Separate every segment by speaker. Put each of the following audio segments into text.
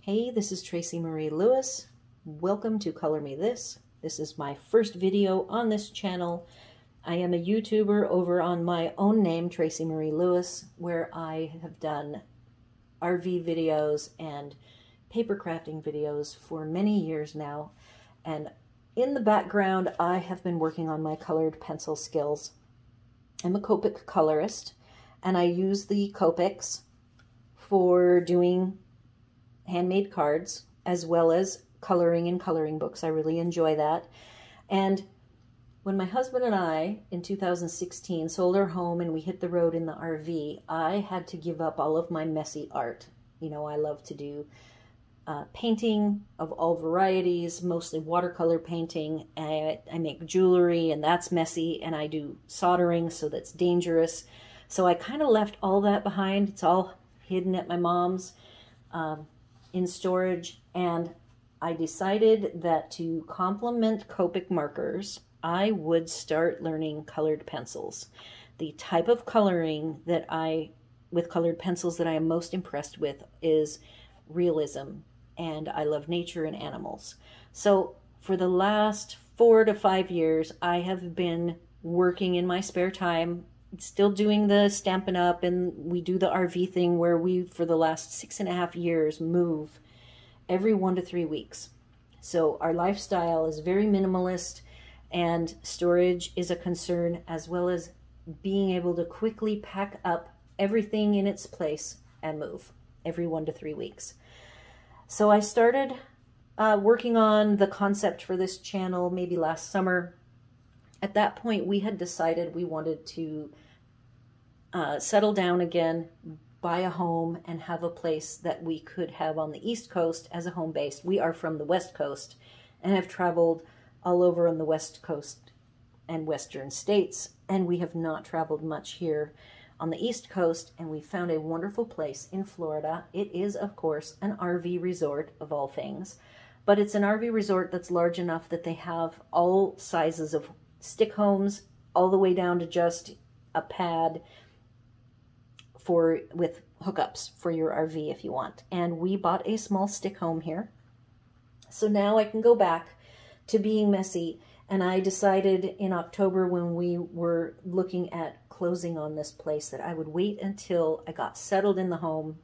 Speaker 1: Hey, this is Tracy Marie Lewis. Welcome to Color Me This. This is my first video on this channel. I am a YouTuber over on my own name, Tracy Marie Lewis, where I have done RV videos and paper crafting videos for many years now. And in the background, I have been working on my colored pencil skills. I'm a Copic colorist, and I use the Copics for doing handmade cards as well as coloring in coloring books. I really enjoy that. And when my husband and I in 2016 sold our home and we hit the road in the RV, I had to give up all of my messy art. You know, I love to do painting of all varieties, mostly watercolor painting. I make jewelry, and that's messy, and I do soldering, so that's dangerous. So I kind of left all that behind. It's all hidden at my mom's in storage, and I decided that to complement Copic markers, I would start learning colored pencils. The type of coloring that with colored pencils that I am most impressed with is realism, and I love nature and animals. So for the last 4 to 5 years, I have been working in my spare time, still doing the Stampin' Up, and we do the RV thing where we, for the last 6.5 years, move every 1 to 3 weeks. So our lifestyle is very minimalist, and storage is a concern, as well as being able to quickly pack up everything in its place and move every 1 to 3 weeks. So I started working on the concept for this channel maybe last summer. At that point, we had decided we wanted to settle down again, buy a home, and have a place that we could have on the East Coast as a home base. We are from the West Coast and have traveled all over on the West Coast and Western states, and we have not traveled much here on the East Coast, and we found a wonderful place in Florida. It is, of course, an RV resort of all things, but it's an RV resort that's large enough that they have all sizes of stick homes, all the way down to just a pad with hookups for your RV if you want. And we bought a small stick home here. So now I can go back to being messy, and I decided in October, when we were looking at closing on this place, that I would wait until I got settled in the home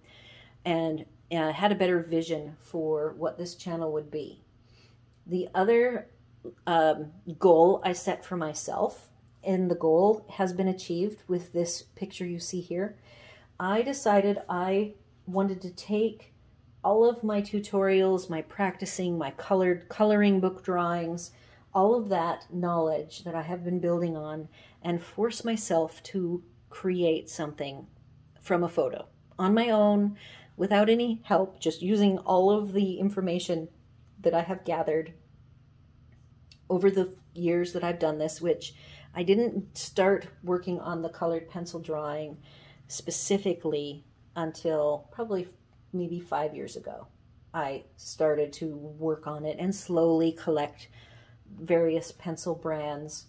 Speaker 1: and had a better vision for what this channel would be. The other goal I set for myself, and the goal has been achieved with this picture you see here. I decided I wanted to take all of my tutorials, my practicing, my coloring book drawings, all of that knowledge that I have been building on, and force myself to create something from a photo on my own, without any help, just using all of the information that I have gathered over the years that I've done this, which I didn't start working on the colored pencil drawing specifically until probably maybe 5 years ago. I started to work on it and slowly collect various pencil brands.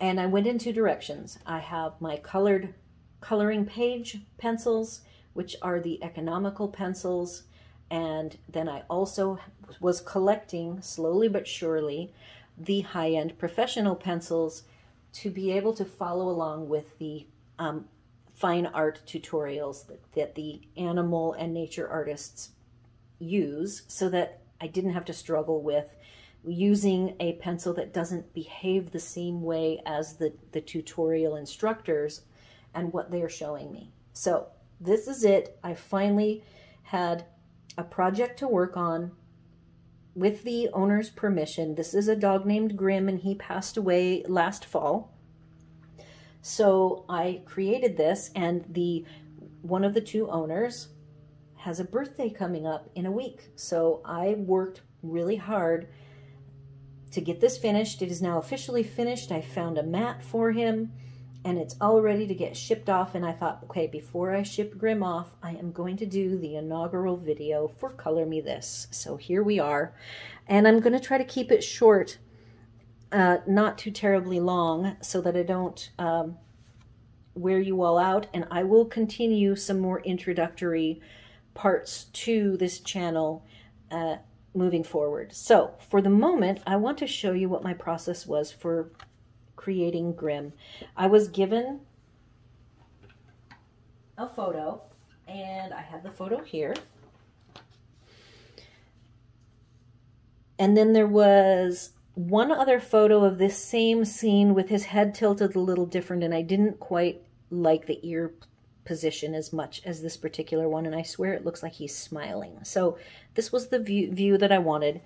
Speaker 1: And I went in 2 directions. I have my coloring page pencils, which are the economical pencils. And then I also was collecting, slowly but surely, the high-end professional pencils to be able to follow along with the fine art tutorials that the animal and nature artists use, so that I didn't have to struggle with using a pencil that doesn't behave the same way as the tutorial instructors and what they're showing me. So this is it. I finally had a project to work on with the owner's permission. This is a dog named Grim, and he passed away last fall. So I created this, and one of the 2 owners has a birthday coming up in a week. So I worked really hard to get this finished. It is now officially finished. I found a mat for him, and it's all ready to get shipped off. And I thought, okay, before I ship Grim off, I am going to do the inaugural video for Color Me This. So here we are, and I'm going to try to keep it short, not too terribly long, so that I don't wear you all out. And I will continue some more introductory parts to this channel moving forward. So for the moment, I want to show you what my process was for creating Grimm. I was given a photo, and I have the photo here. And then there was one other photo of this same scene with his head tilted a little different, and I didn't quite like the ear position as much as this particular one, and I swear it looks like he's smiling. So this was the view that I wanted.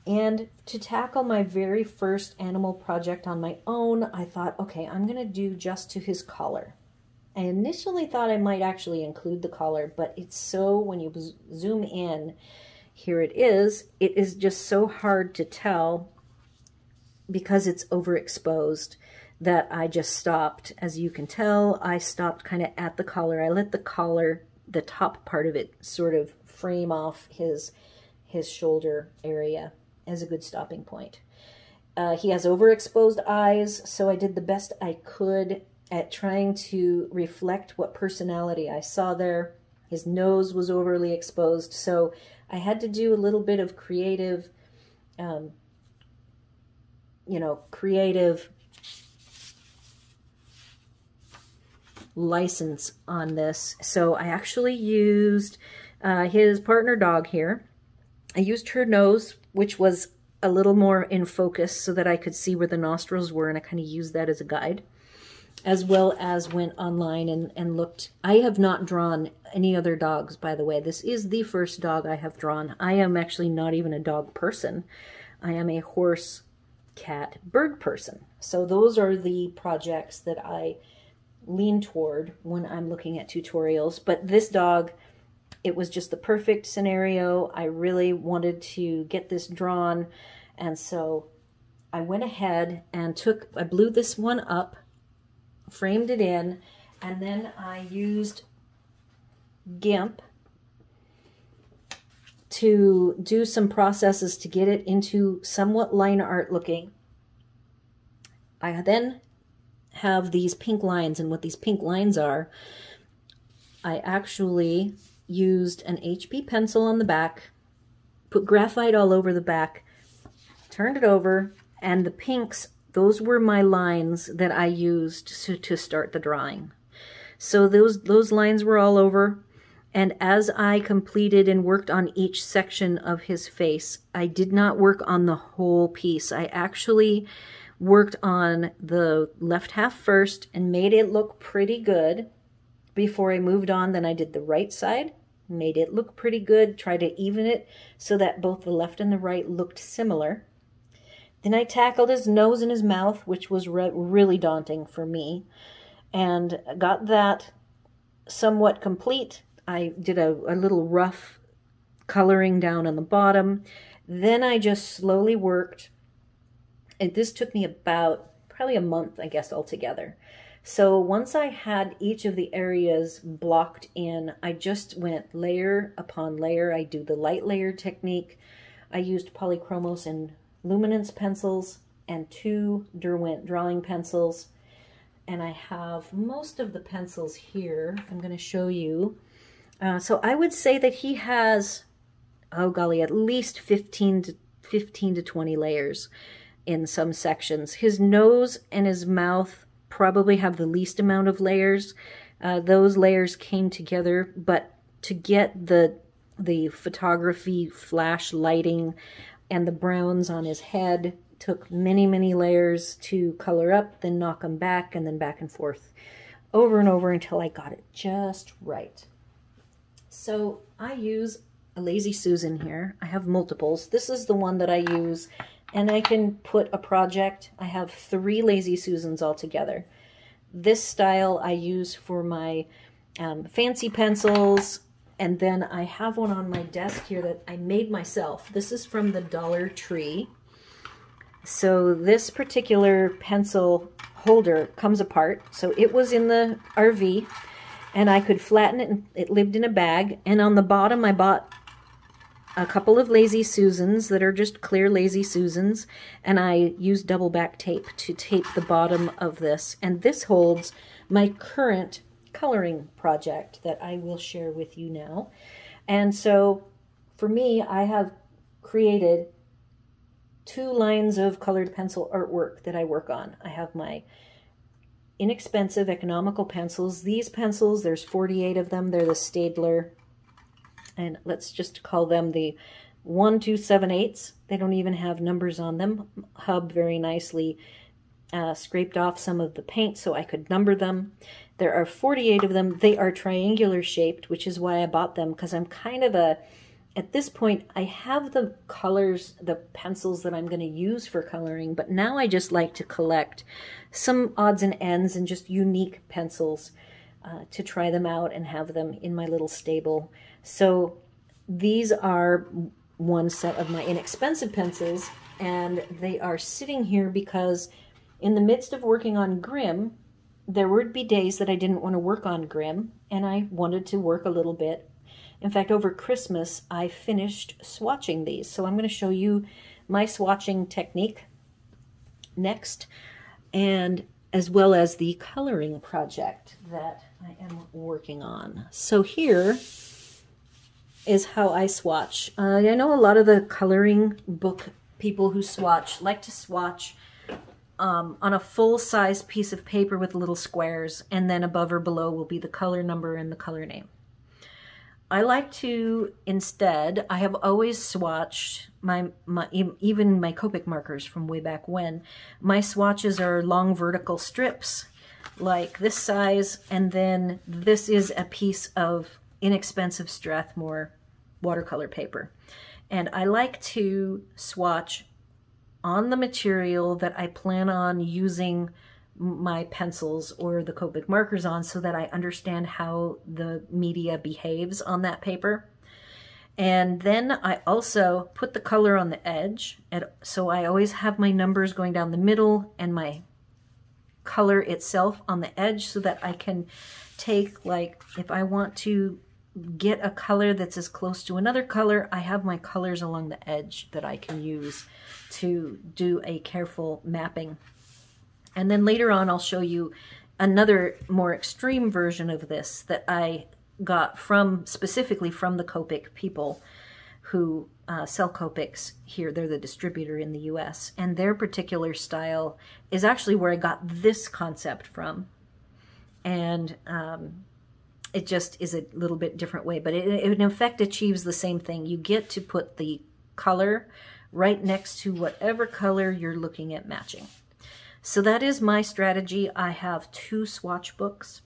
Speaker 1: And to tackle my very first animal project on my own, I thought, okay, I'm going to do just to his collar. I initially thought I might actually include the collar, but it's so, when you zoom in, here it is just so hard to tell because it's overexposed that I just stopped. As you can tell, I stopped kind of at the collar. I let the collar, the top part of it, sort of frame off his shoulder area as a good stopping point. He has overexposed eyes, so I did the best I could at trying to reflect what personality I saw there. His nose was overly exposed, so I had to do a little bit of creative, creative license on this. So I actually used his partner dog here. I used her nose, which was a little more in focus so that I could see where the nostrils were, and I kind of used that as a guide, as well as went online and looked. I have not drawn any other dogs, by the way. This is the first dog I have drawn. I am actually not even a dog person. I am a horse, cat, bird person. So those are the projects that I lean toward when I'm looking at tutorials. But this dog, it was just the perfect scenario. I really wanted to get this drawn, and so I went ahead and I blew this one up, framed it in, and then I used GIMP to do some processes to get it into somewhat line art looking. I then have these pink lines, and what these pink lines are, I actually used an HB pencil on the back, put graphite all over the back, turned it over, and the pinks, those were my lines that I used to start the drawing. So those lines were all over, and as I completed and worked on each section of his face, I did not work on the whole piece. I actually worked on the left half first and made it look pretty good before I moved on. Then I did the right side, made it look pretty good, tried to even it so that both the left and the right looked similar. Then I tackled his nose and his mouth, which was really daunting for me, and got that somewhat complete. I did a little rough coloring down on the bottom. Then I just slowly worked. And this took me about probably a month, I guess, altogether. So once I had each of the areas blocked in, I just went layer upon layer. I do the light layer technique. I used polychromos and luminance pencils and 2 Derwent drawing pencils. And I have most of the pencils here. I'm going to show you. So I would say that he has, oh golly, at least 15 to 20 layers in some sections. His nose and his mouth probably have the least amount of layers. Those layers came together, but to get the photography flash lighting and the browns on his head took many, many layers to color up, then knock them back, and then back and forth over and over until I got it just right. So I use a Lazy Susan here. I have multiples. This is the one that I use, and I can put a project. I have 3 Lazy Susans altogether. This style I use for my fancy pencils, and then I have one on my desk here that I made myself. This is from the Dollar Tree. So this particular pencil holder comes apart. So it was in the RV, and I could flatten it, and it lived in a bag. And on the bottom I bought a couple of Lazy Susans that are just clear Lazy Susans, and I used double back tape to tape the bottom of this. And this holds my current coloring project that I will share with you now. And so for me, I have created 2 lines of colored pencil artwork that I work on. I have my inexpensive, economical pencils. These pencils, there's 48 of them. They're the Staedler, and let's just call them the 1-2-7-8. They don't even have numbers on them. Hub very nicely scraped off some of the paint so I could number them. There are 48 of them. They are triangular shaped, which is why I bought them, because I'm kind of at this point, I have the colors, the pencils that I'm going to use for coloring, but now I just like to collect some odds and ends and just unique pencils to try them out and have them in my little stable. So these are one set of my inexpensive pencils, and they are sitting here because in the midst of working on Grimm, there would be days that I didn't want to work on Grimm, and I wanted to work a little bit. In fact, over Christmas, I finished swatching these. So I'm going to show you my swatching technique next, and as well as the coloring project that I am working on. So here is how I swatch. I know a lot of the coloring book people who swatch like to swatch on a full-size piece of paper with little squares, and then above or below will be the color number and the color name. I like to, instead, I have always swatched even my Copic markers from way back when. My swatches are long vertical strips, like this size, and then this is a piece of inexpensive Strathmore watercolor paper. And I like to swatch on the material that I plan on using my pencils or the Copic markers on, so that I understand how the media behaves on that paper. And then I also put the color on the edge, and so I always have my numbers going down the middle and my color itself on the edge, so that I can take, like, if I want to get a color that's as close to another color, I have my colors along the edge that I can use to do a careful mapping. And then later on, I'll show you another more extreme version of this that I got specifically from the Copic people who sell Copics here. They're the distributor in the US. And their particular style is actually where I got this concept from. And it just is a little bit different way, but it in effect achieves the same thing. You get to put the color right next to whatever color you're looking at matching. So that is my strategy. I have 2 swatch books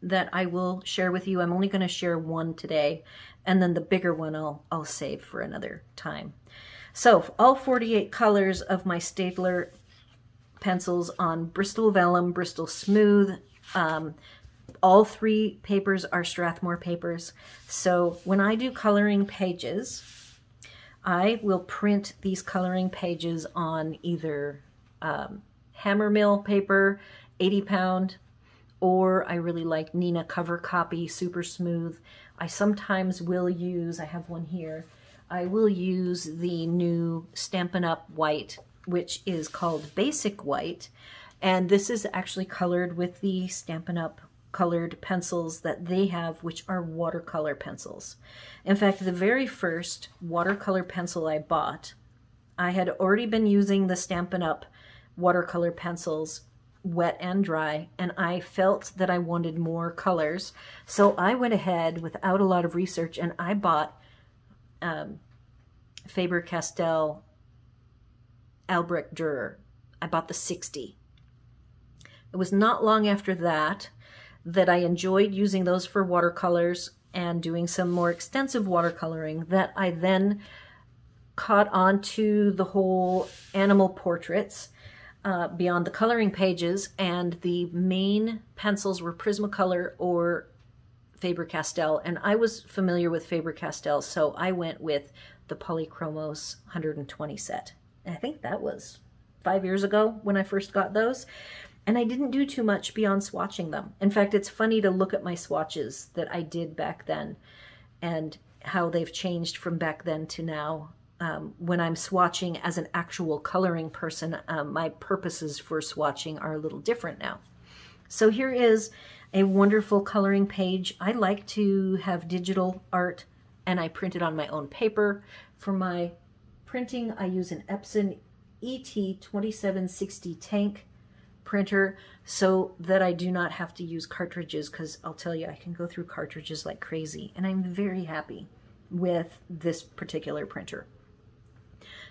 Speaker 1: that I will share with you. I'm only going to share one today, and then the bigger one I'll save for another time. So all 48 colors of my Staedler pencils on Bristol Vellum, Bristol Smooth. All 3 papers are Strathmore papers. So when I do coloring pages, I will print these coloring pages on either hammer mill paper, 80-pound, or I really like Neenah Cover Copy, super smooth. I sometimes will use, I have one here, I will use the new Stampin' Up! White, which is called Basic White, and this is actually colored with the Stampin' Up! Colored pencils that they have, which are watercolor pencils. In fact, the very first watercolor pencil I bought, I had already been using the Stampin' Up! Watercolor pencils, wet and dry, and I felt that I wanted more colors. So I went ahead without a lot of research and I bought Faber-Castell Albrecht Dürer. I bought the 60. It was not long after that I enjoyed using those for watercolors and doing some more extensive watercoloring that I then caught on to the whole animal portraits beyond the coloring pages, and the main pencils were Prismacolor or Faber-Castell, and I was familiar with Faber-Castell, so I went with the Polychromos 120 set. And I think that was 5 years ago when I first got those, and I didn't do too much beyond swatching them. In fact, it's funny to look at my swatches that I did back then and how they've changed from back then to now. When I'm swatching as an actual coloring person, my purposes for swatching are a little different now. So here is a wonderful coloring page. I like to have digital art and I printed on my own paper. For my printing, I use an Epson ET2760 tank printer so that I do not have to use cartridges, because I'll tell you, I can go through cartridges like crazy, and I'm very happy with this particular printer.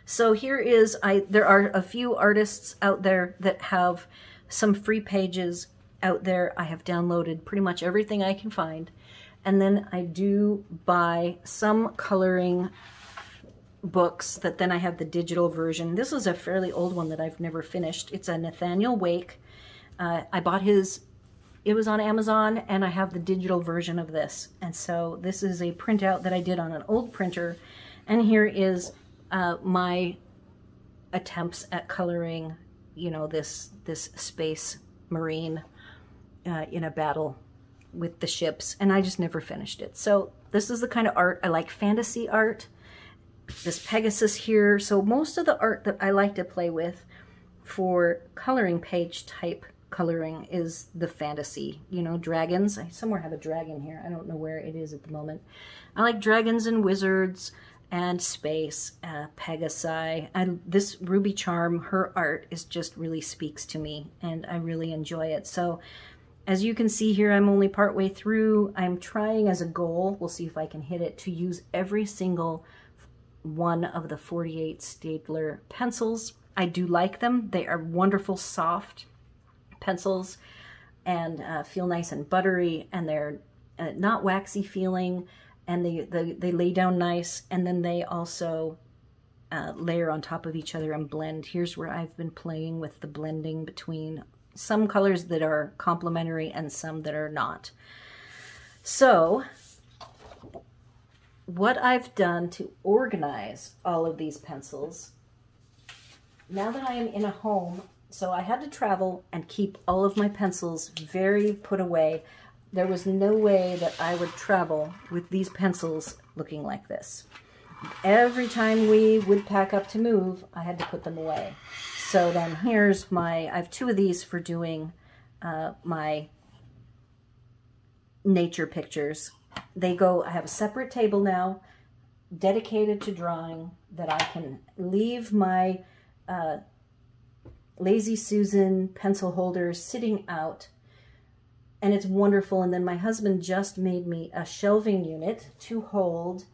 Speaker 1: So here is, there are a few artists out there that have some free pages out there. I have downloaded pretty much everything I can find. And then I do buy some coloring books that then I have the digital version. This is a fairly old one that I've never finished. It's a Nathaniel Wake. I bought his, it was on Amazon, and I have the digital version of this. And so this is a printout that I did on an old printer. And here is my attempts at coloring, you know, this space marine in a battle with the ships, and I just never finished it. So this is the kind of art I like. Fantasy art, this Pegasus here. So most of the art that I like to play with for coloring page type coloring is the fantasy, you know, dragons. I somewhere have a dragon here. I don't know where it is at the moment. I like dragons and wizards and space, Pegasi. This Ruby Charm, her art is just really speaks to me, and I really enjoy it. So as you can see here, I'm only partway through. I'm trying as a goal, we'll see if I can hit it, to use every single one of the 48 Staedler pencils. I do like them. They are wonderful, soft pencils, and feel nice and buttery, and they're not waxy feeling, and they lay down nice, and then they also layer on top of each other and blend. Here's where I've been playing with the blending between some colors that are complementary and some that are not. So what I've done to organize all of these pencils, now that I am in a home, so I had to travel and keep all of my pencils very put away. There was no way that I would travel with these pencils looking like this. Every time we would pack up to move, I had to put them away. So then here's my, I have two of these for doing my nature pictures. They go, I have a separate table now dedicated to drawing that I can leave my Lazy Susan pencil holders sitting out, and it's wonderful. And then my husband just made me a shelving unit to hold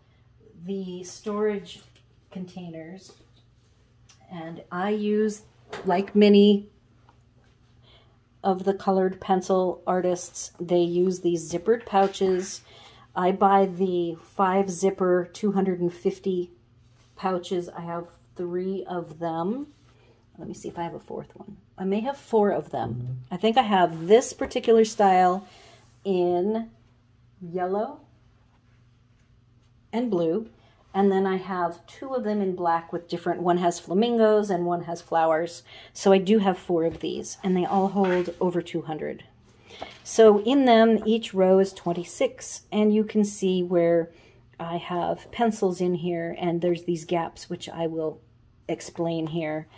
Speaker 1: the storage containers. And I use, like many of the colored pencil artists, they use these zippered pouches. I buy the 5-zipper 250 pouches. I have 3 of them. Let me see if I have a 4th one. I may have 4 of them. I think I have this particular style in yellow and blue. And then I have 2 of them in black with different, one has flamingos and one has flowers. So I do have 4 of these, and they all hold over 200. So in them, each row is 26, and you can see where I have pencils in here, and there's these gaps, which I will explain here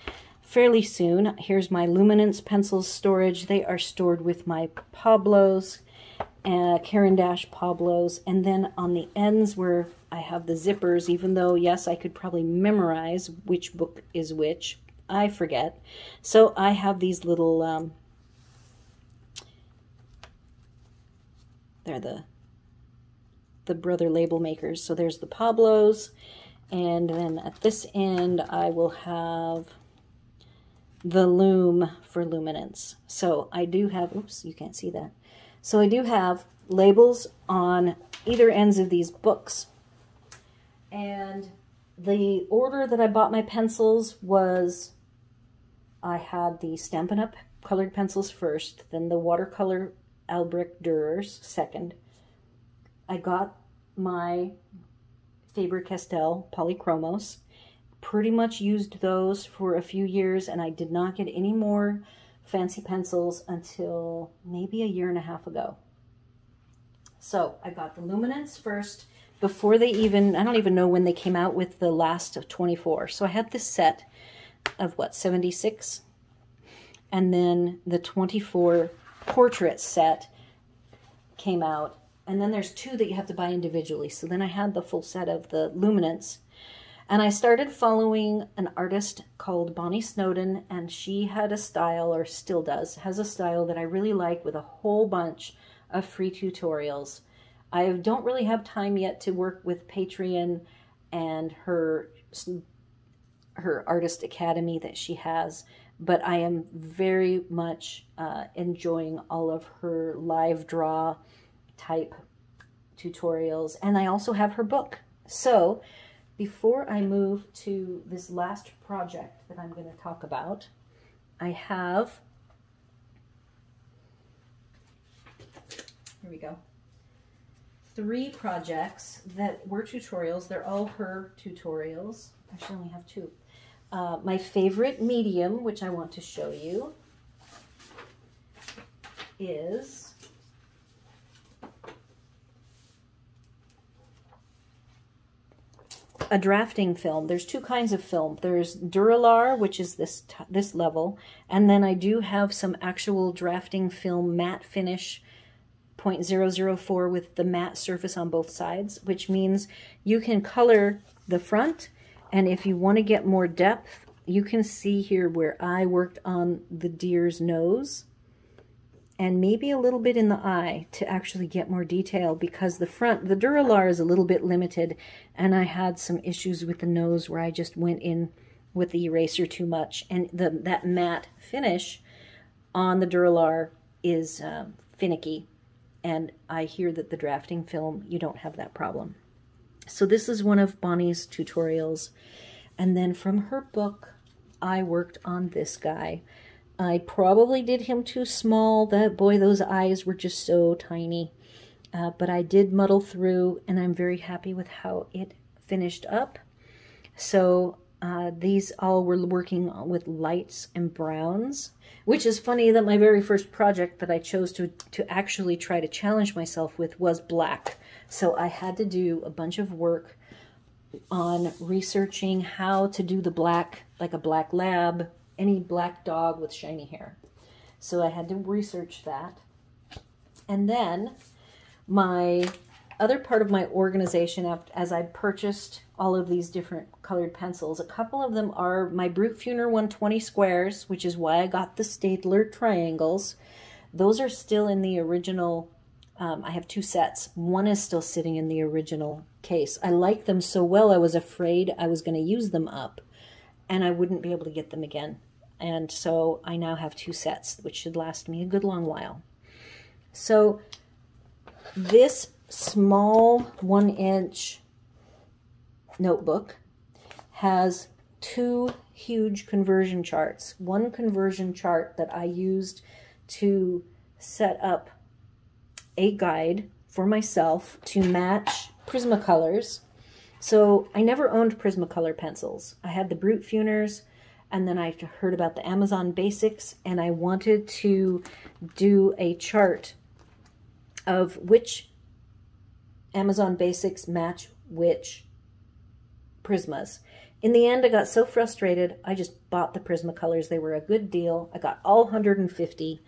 Speaker 1: fairly soon. Here's my luminance pencils storage. They are stored with my Pablos, Caran d'Ache Pablos, and then on the ends where I have the zippers, even though, yes, I could probably memorize which book is which, I forget. So I have these little, they're the brother label makers. So there's the Pablos, and then at this end I will have the Loom for luminance. So I do have, oops, you can't see that. So I do have labels on either ends of these books. And the order that I bought my pencils was, I had the Stampin' Up! Colored pencils first, then the watercolor Albrecht Dürers second. I got my Faber-Castell Polychromos, pretty much used those for a few years, and I did not get any more fancy pencils until maybe a year and a half ago. So I got the Luminance first, before they even, I don't even know when they came out with the last of 24. So I had this set of what, 76? And then the 24 portrait set came out And then there's 2 that you have to buy individually. So then I had the full set of the luminance. And I started following an artist called Bonnie Snowden, and she had a style, or still does, has a style that I really like with a whole bunch of free tutorials. I don't really have time yet to work with Patreon and her artist academy that she has, but I am very much enjoying all of her live draw type tutorials, and I also have her book. So before I move to this last project that I'm going to talk about, I have, here we go, 3 projects that were tutorials. They're all her tutorials. Actually, I only have 2. My favorite medium, which I want to show you, is a drafting film. There's 2 kinds of film. There's Duralar, which is this level, and then I do have some actual drafting film matte finish 0.004 with the matte surface on both sides, which means you can color the front, and if you want to get more depth, you can see here where I worked on the deer's nose and maybe a little bit in the eye to actually get more detail, because the Duralar is a little bit limited, and I had some issues with the nose where I just went in with the eraser too much, and that matte finish on the Duralar is finicky, and I hear that the drafting film, you don't have that problem. So this is one of Bonnie's tutorials. And then from her book, I worked on this guy. I probably did him too small. Boy, those eyes were just so tiny. But I did muddle through, and I'm very happy with how it finished up. So these all were working with lights and browns, which is funny that my very first project that I chose to actually try to challenge myself with was black. So I had to do a bunch of work on researching how to do the black, like a black lab, any black dog with shiny hair. So I had to research that. And then my other part of my organization, as I purchased all of these different colored pencils, a couple of them are my Brute Funer 120 squares, which is why I got the Staedler triangles. Those are still in the original. I have 2 sets. One is still sitting in the original case. I like them so well, I was afraid I was going to use them up and I wouldn't be able to get them again. And so I now have 2 sets, which should last me a good long while. So this small 1-inch notebook has 2 huge conversion charts. One conversion chart that I used to set up a guide for myself to match Prismacolors. So I never owned Prismacolor pencils. I had the Brute Funers, and then I heard about the Amazon Basics, and I wanted to do a chart of which Amazon Basics match which Prismas. In the end, I got so frustrated, I just bought the Prismacolors. They were a good deal. I got all 150,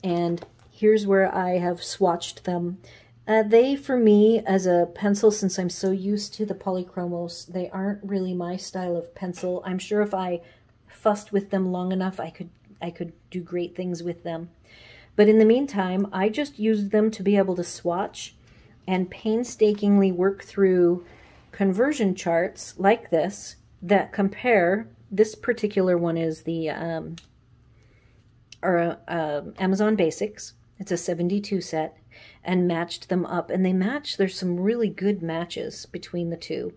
Speaker 1: and here's where I have swatched them. They, for me, as a pencil, since I'm so used to the polychromos, they aren't really my style of pencil. I'm sure if I fussed with them long enough, I could do great things with them. But in the meantime, I just used them to be able to swatch and painstakingly work through conversion charts like this that compare. This particular one is the Amazon Basics. It's a 72 set, and matched them up. And they match. There's some really good matches between the 2.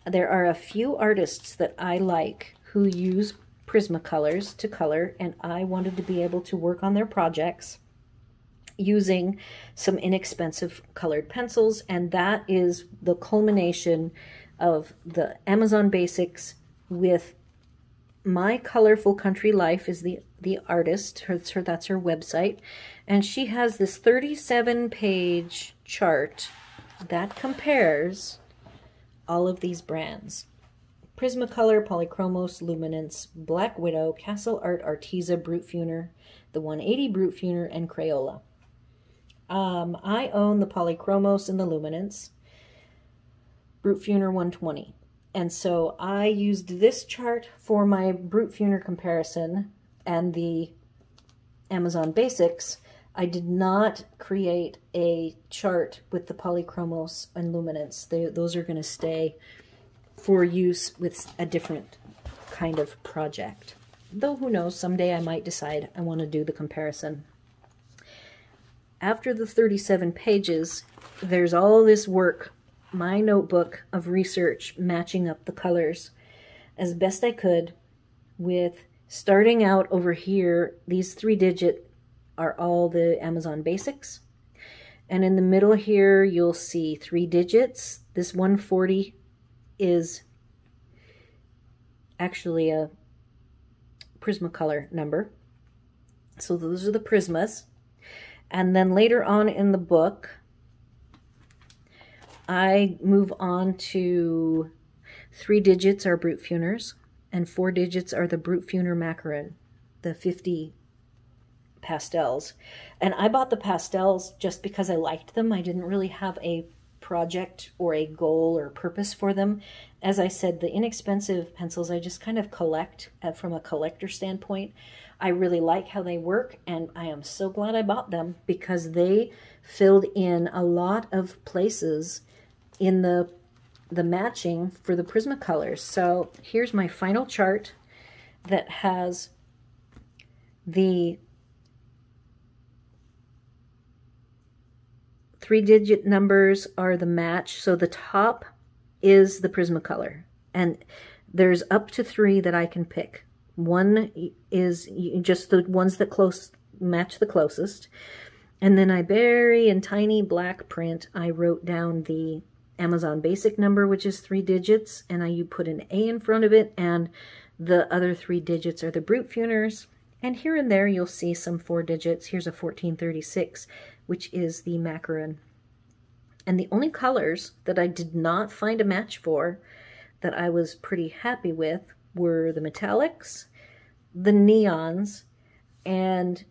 Speaker 1: There are a few artists that I like who use Prismacolors to color, and I wanted to be able to work on their projects using some inexpensive colored pencils, and that is the culmination of the Amazon Basics with My Colorful Country Life is the artist. That's her website, and she has this 37-page chart that compares all of these brands: Prismacolor, Polychromos, Luminance, Black Widow, Castle Art, Arteza, Brute Funer, the 180 Brute Funer, and Crayola. I own the Polychromos and the Luminance, Brute Funer 120. And so I used this chart for my Brute Funer comparison and the Amazon Basics. I did not create a chart with the Polychromos and Luminance. Those are going to stay for use with a different kind of project. Though who knows, someday I might decide I want to do the comparison. After the 37 pages, there's all this work, my notebook of research, matching up the colors as best I could, with starting out over here. These 3-digit are all the Amazon Basics. And in the middle here, you'll see 3 digits. This 140 is actually a Prismacolor number. So those are the Prismas. And then later on in the book, I move on to 3 digits are Brute Funers, and 4 digits are the Brute Funer Macaron, the 50 pastels. And I bought the pastels just because I liked them. I didn't really have a project or a goal or purpose for them. As I said, the inexpensive pencils I just kind of collect from a collector standpoint. I really like how they work, and I am so glad I bought them because they filled in a lot of places in the matching for the Prismacolors. So here's my final chart that has the 3-digit numbers are the match. So the top is the Prismacolor, and there's up to 3 that I can pick. One is just the ones that match the closest. And then I bury in tiny black print, I wrote down the Amazon Basic number, which is 3 digits, and you put an A in front of it, and the other 3 digits are the Brute Funers. And here and there you'll see some 4 digits. Here's a 1436, which is the Macaron. And the only colors that I did not find a match for that I was pretty happy with were the metallics, the neons, and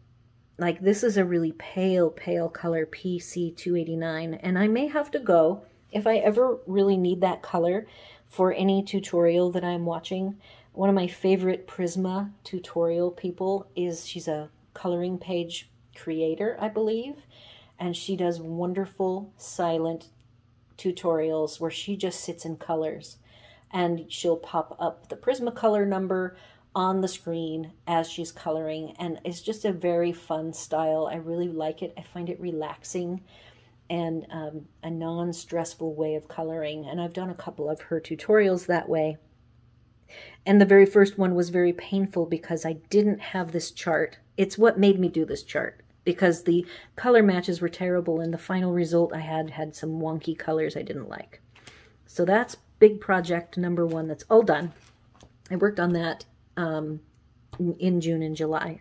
Speaker 1: like this is a really pale color, PC289, and I may have to go, if I ever really need that color for any tutorial that I'm watching. One of my favorite Prisma tutorial people she's a coloring page creator, I believe, and she does wonderful silent tutorials where she just sits in colors, and she'll pop up the Prismacolor number on the screen as she's coloring, and it's just a very fun style. I really like it. I find it relaxing and a non-stressful way of coloring, and I've done a couple of her tutorials that way. And the very first one was very painful because I didn't have this chart. It's what made me do this chart, because the color matches were terrible, and the final result I had some wonky colors I didn't like. So that's big project number 1. That's all done. I worked on that in June and July.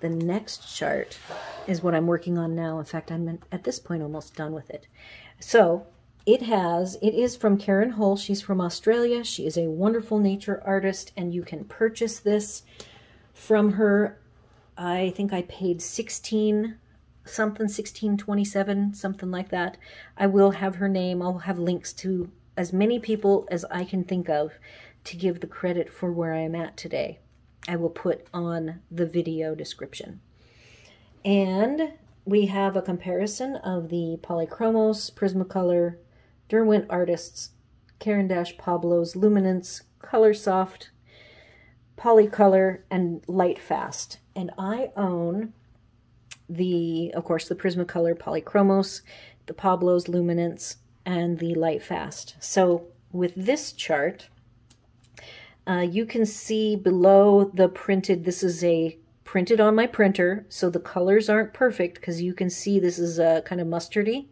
Speaker 1: The next chart is what I'm working on now. In fact, I'm at this point almost done with it. So it is from Karen Hull. She's from Australia. She is a wonderful nature artist, and you can purchase this from her. I think I paid $16.27, something like that. I will have her name. I'll have links to as many people as I can think of to give the credit for where I am at today. I will put on the video description. And we have a comparison of the Polychromos, Prismacolor, Derwent Artists, Caran d'Ache Pablo's, Luminance, Colorsoft, Polycolor, and Lightfast. And I own of course, the Prismacolor, Polychromos, the Pablo's, Luminance, and the Lightfast. So with this chart, you can see below the printed, this is printed on my printer, so the colors aren't perfect because you can see this is kind of mustardy.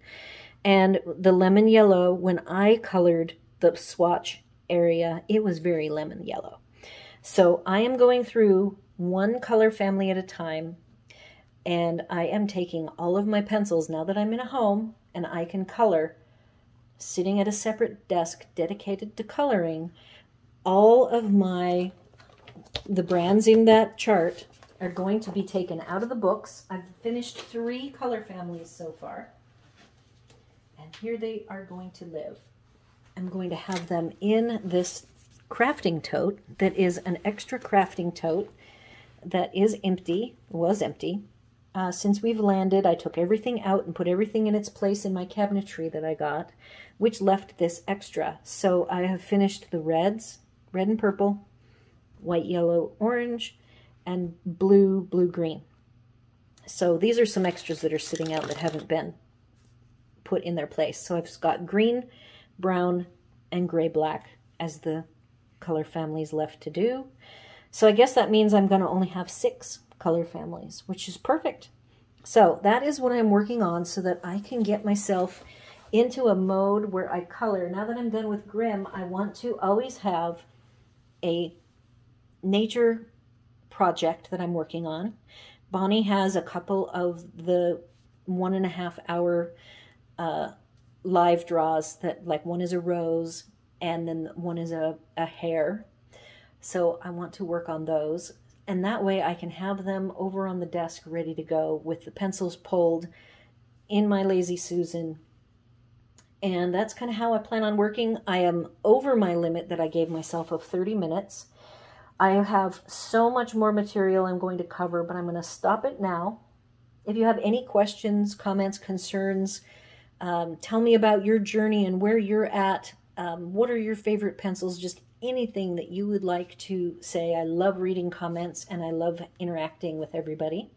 Speaker 1: And the lemon yellow, when I colored the swatch area, it was very lemon yellow. So I am going through one color family at a time, and I am taking all of my pencils now that I'm in a home and I can color, sitting at a separate desk dedicated to coloring. All of the brands in that chart are going to be taken out of the books. I've finished 3 color families so far. And here they are going to live. I'm going to have them in this crafting tote that is an extra crafting tote that is empty, was empty. Since we've landed, I took everything out and put everything in its place in my cabinetry that I got, which left this extra. So I have finished the reds, red and purple, white, yellow, orange, and blue, blue-green. So these are some extras that are sitting out that haven't been put in their place. So I've got green, brown, and gray-black as the color families left to do. So I guess that means I'm going to only have 6 color families, which is perfect. So that is what I'm working on so that I can get myself into a mode where I color. Now that I'm done with Grimm, I want to always have a nature project that I'm working on. Bonnie has a couple of the 1.5 hour live draws that, like, one is a rose and then one is a hare. So I want to work on those. And that way I can have them over on the desk ready to go with the pencils pulled in my Lazy Susan. And that's kind of how I plan on working. I am over my limit that I gave myself of 30 minutes. I have so much more material I'm going to cover, but I'm going to stop it now. If you have any questions, comments, concerns, tell me about your journey and where you're at. What are your favorite pencils? Just anything that you would like to say. I love reading comments and I love interacting with everybody.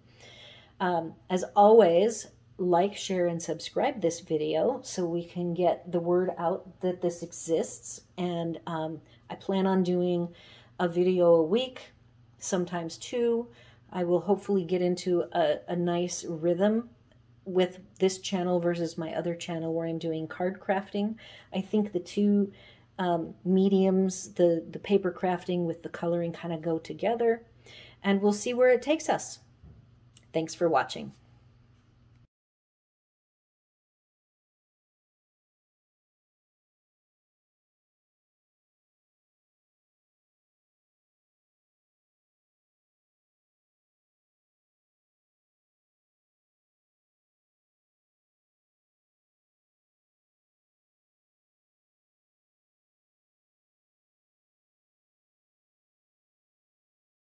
Speaker 1: As always, like, share, and subscribe this video so we can get the word out that this exists. And I plan on doing a video a week, sometimes 2. I will hopefully get into a nice rhythm with this channel versus my other channel where I'm doing card crafting. I think the 2 mediums, the paper crafting with the coloring, kind of go together, and we'll see where it takes us. Thanks for watching.